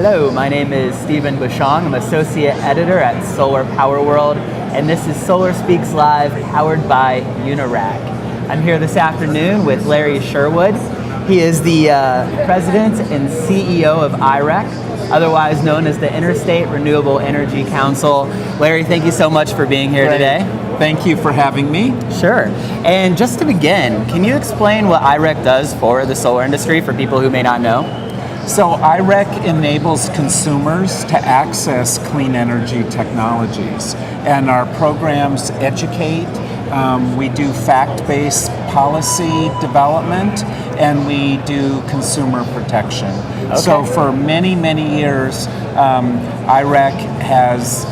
Hello, my name is Stephen Bushong. I'm Associate Editor at Solar Power World, and this is Solar Speaks Live, powered by IREC. I'm here this afternoon with Larry Sherwood. He is the President and CEO of IREC, otherwise known as the Interstate Renewable Energy Council. Larry, thank you so much for being here today. Thank you for having me. Sure. And just to begin, can you explain what IREC does for the solar industry for people who may not know? So IREC enables consumers to access clean energy technologies, and our programs educate. We do fact-based policy development, and we do consumer protection. Okay. So for many, many years, IREC has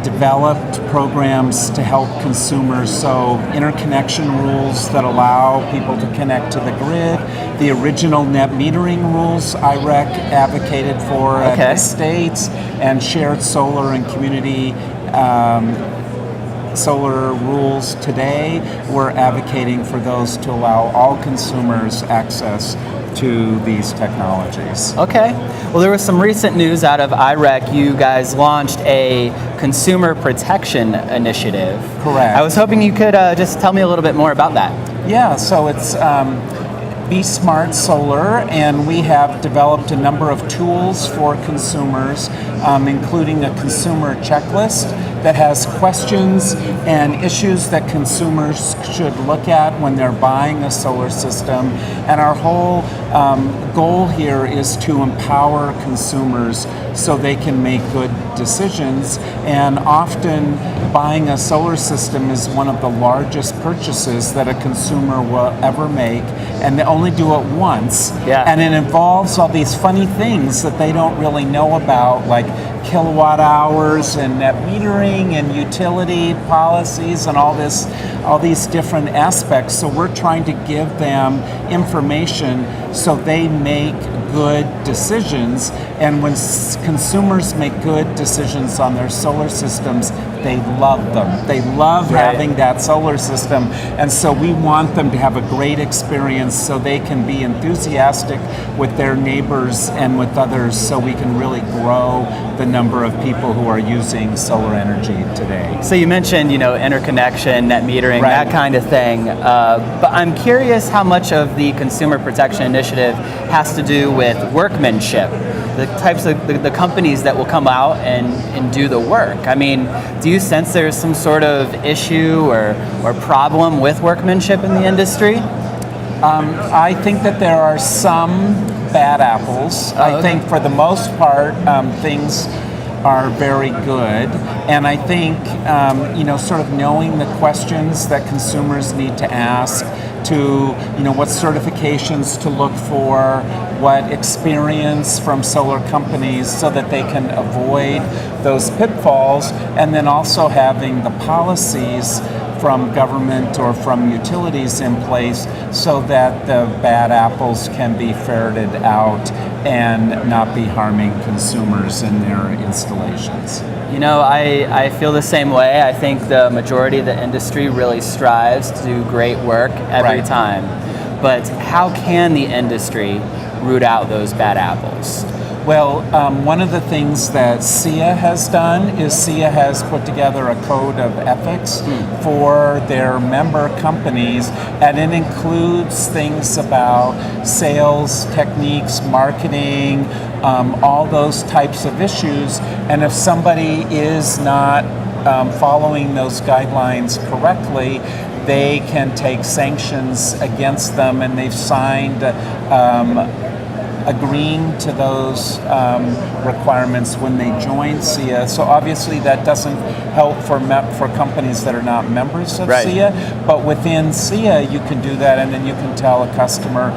developed programs to help consumers, so interconnection rules that allow people to connect to the grid, the original net metering rules IREC advocated for at the states, and shared solar and community solar rules today. We're advocating for those to allow all consumers access to these technologies. Okay. Well, there was some recent news out of IREC. You guys launched a consumer protection initiative. Correct. I was hoping you could just tell me a little bit more about that. Yeah, so it's Be Smart Solar, and we have developed a number of tools for consumers, including a consumer checklist that has questions and issues that consumers should look at when they're buying a solar system. And our whole goal here is to empower consumers so they can make good decisions. And often buying a solar system is one of the largest purchases that a consumer will ever make, and they only do it once. Yeah. And it involves all these funny things that they don't really know about, like kilowatt hours and net metering and utility policies and all these different aspects. So we're trying to give them information so they make good decisions. And when consumers make good decisions on their solar systems, they love them. They love having that solar system. And so we want them to have a great experience so they can be enthusiastic with their neighbors and with others, so we can really grow the number of people who are using solar energy today. So you mentioned, interconnection, net metering, that kind of thing. But I'm curious how much of the Consumer Protection Initiative has to do with workmanship, the types of the companies that will come out and do the work. I mean, do you sense there's some sort of issue or problem with workmanship in the industry? I think that there are some bad apples. I think for the most part, things are very good. And I think, sort of knowing the questions that consumers need to ask, to, what certifications to look for, what experience from solar companies so that they can avoid those pitfalls, and then also having the policies from government or from utilities in place so that the bad apples can be ferreted out and not be harming consumers in their installations. I feel the same way. I think the majority of the industry really strives to do great work every time. But how can the industry root out those bad apples? Well, one of the things that SEIA has done is SEIA has put together a code of ethics for their member companies, and it includes things about sales techniques, marketing, all those types of issues. And if somebody is not following those guidelines correctly, they can take sanctions against them, and they've signed agreeing to those requirements when they join SEIA. So obviously that doesn't help for companies that are not members of SEIA, but within SEIA you can do that, and then you can tell a customer,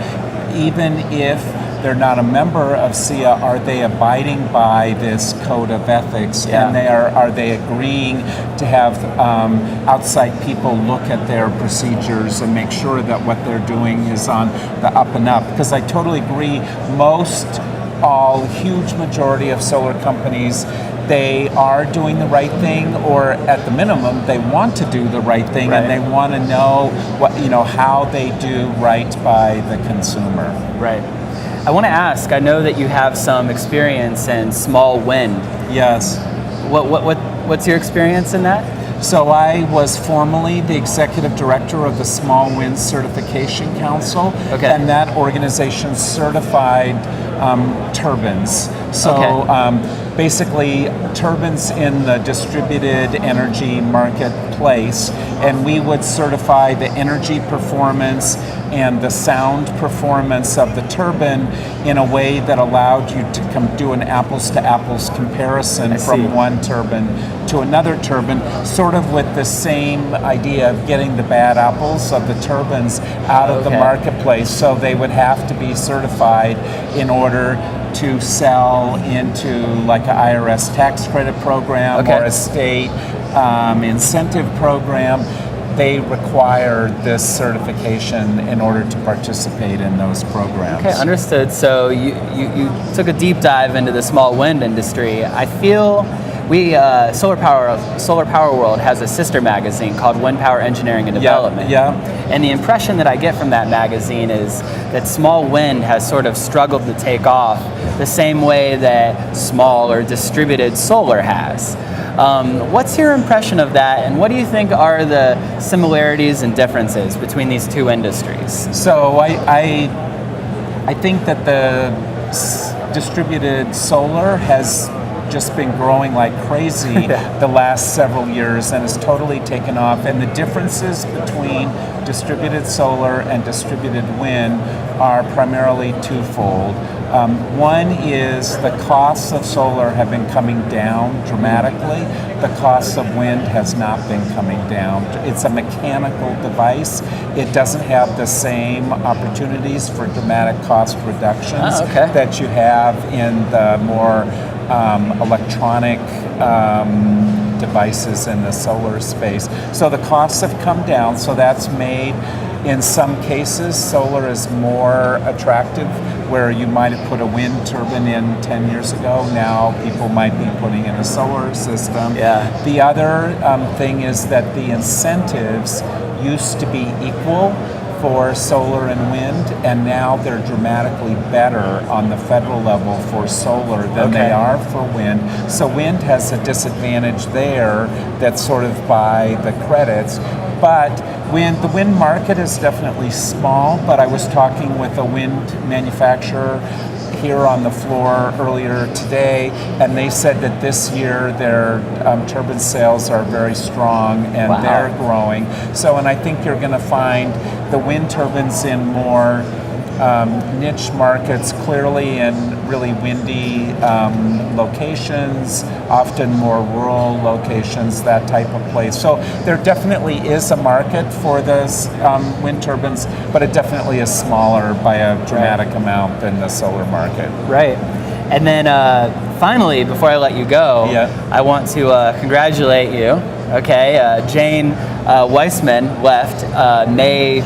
even if they're not a member of SEIA, are they abiding by this code of ethics? And are they agreeing to have outside people look at their procedures and make sure that what they're doing is on the up and up? Because I totally agree, huge majority of solar companies, they are doing the right thing, or at the minimum, they want to do the right thing, and they want to know how they do right by the consumer. Right. I want to ask, I know that you have some experience in small wind. Yes. What's your experience in that? So I was formerly the executive director of the Small Wind Certification Council, Okay. and that organization certified turbines. So basically turbines in the distributed energy marketplace, and we would certify the energy performance and the sound performance of the turbine in a way that allowed you to do an apples to apples comparison from one turbine to another turbine, sort of with the same idea of getting the bad apples of the turbines out of the marketplace. So they would have to be certified in order to sell into like an IRS tax credit program or a state incentive program. They require this certification in order to participate in those programs. Okay, understood. So you took a deep dive into the small wind industry. I feel Solar Power World has a sister magazine called Wind Power Engineering and Development. Yeah. And the impression that I get from that magazine is that small wind has sort of struggled to take off the same way that small or distributed solar has. What's your impression of that, and what do you think are the similarities and differences between these two industries? So I think that the distributed solar has just been growing like crazy the last several years and has totally taken off. And the differences between distributed solar and distributed wind are primarily twofold. One is the costs of solar have been coming down dramatically. The cost of wind has not been coming down. It's a mechanical device. It doesn't have the same opportunities for dramatic cost reductions that you have in the more electronic devices in the solar space. So the costs have come down, so that's made, in some cases, solar is more attractive, where you might have put a wind turbine in 10 years ago. Now people might be putting in a solar system. The other thing is that the incentives used to be equal for solar and wind, and now they're dramatically better on the federal level for solar than they are for wind. So wind has a disadvantage there that's sort of by the credits. But the wind market is definitely small, but I was talking with a wind manufacturer here on the floor earlier today, and they said that this year their turbine sales are very strong and they're growing. So, and I think you're going to find the wind turbines in more niche markets, clearly in really windy locations, often more rural locations, that type of place. So there definitely is a market for those wind turbines, but it definitely is smaller by a dramatic amount than the solar market. Right. And then finally, before I let you go, I want to congratulate you. Jane Weissman left May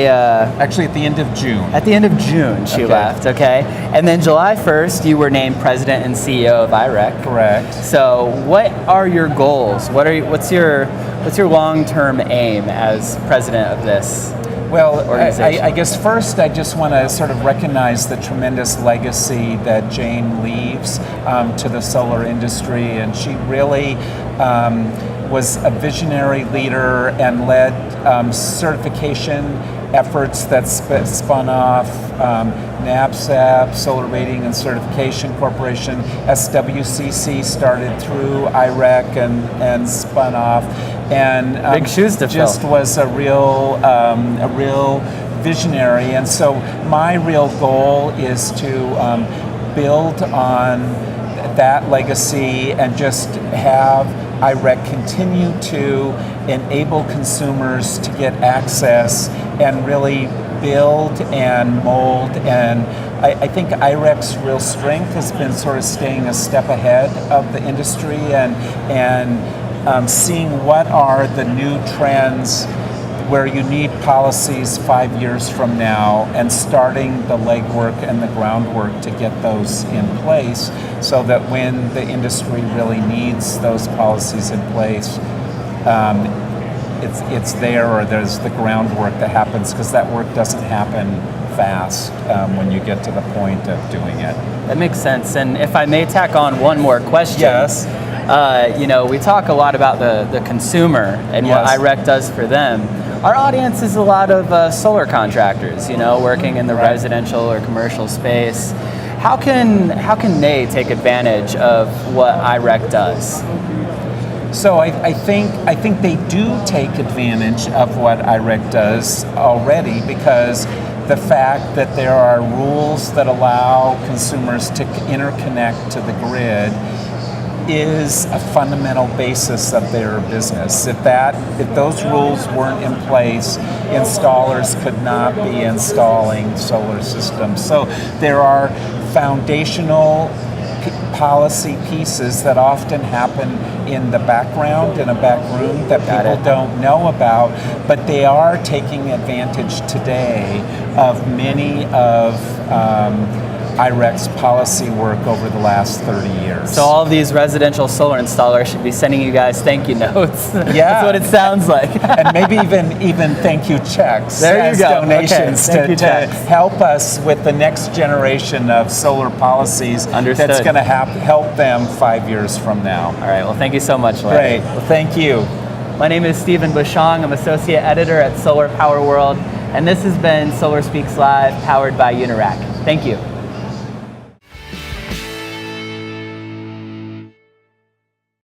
actually at the end of June. At the end of June she left, And then July 1st you were named president and CEO of IREC. Correct. So what are your goals? What's your long-term aim as president of this organization? I guess first I just want to sort of recognize the tremendous legacy that Jane leaves to the solar industry, and she really was a visionary leader and led certification efforts that spun off NABCEP, Solar Rating and Certification Corporation. SWCC started through IREC and spun off, and big shoes to just fill. Was a real visionary. And so my real goal is to build on that legacy and just have IREC continue to enable consumers to get access and really build and mold. And I think IREC's real strength has been sort of staying a step ahead of the industry and seeing what are the new trends where you need policies 5 years from now, and starting the legwork and the groundwork to get those in place, so that when the industry really needs those policies in place, it's there, or there's the groundwork that happens, because that work doesn't happen fast when you get to the point of doing it. That makes sense. And if I may tack on one more question. Yes. We talk a lot about the consumer and what Yes. IREC does for them. Our audience is a lot of solar contractors, working in the Right. residential or commercial space. How can they take advantage of what IREC does? So I think they do take advantage of what IREC does already, because the fact that there are rules that allow consumers to interconnect to the grid is a fundamental basis of their business. If those rules weren't in place, installers could not be installing solar systems. So there are foundational policy pieces that often happen in the background, in a back room, that people don't know about, but they are taking advantage today of many of IREC's policy work over the last 30 years. So all of these residential solar installers should be sending you guys thank you notes. Yeah. That's what it sounds like. And maybe even thank you checks There you as go. donations Okay. Thank you to checks. help us with the next generation of solar policies. Understood. That's going to help them 5 years from now. All right. Well, thank you so much, Larry. Great. Well, thank you. My name is Stephen Bushong. I'm associate editor at Solar Power World, and this has been Solar Speaks Live, powered by IREC. Thank you.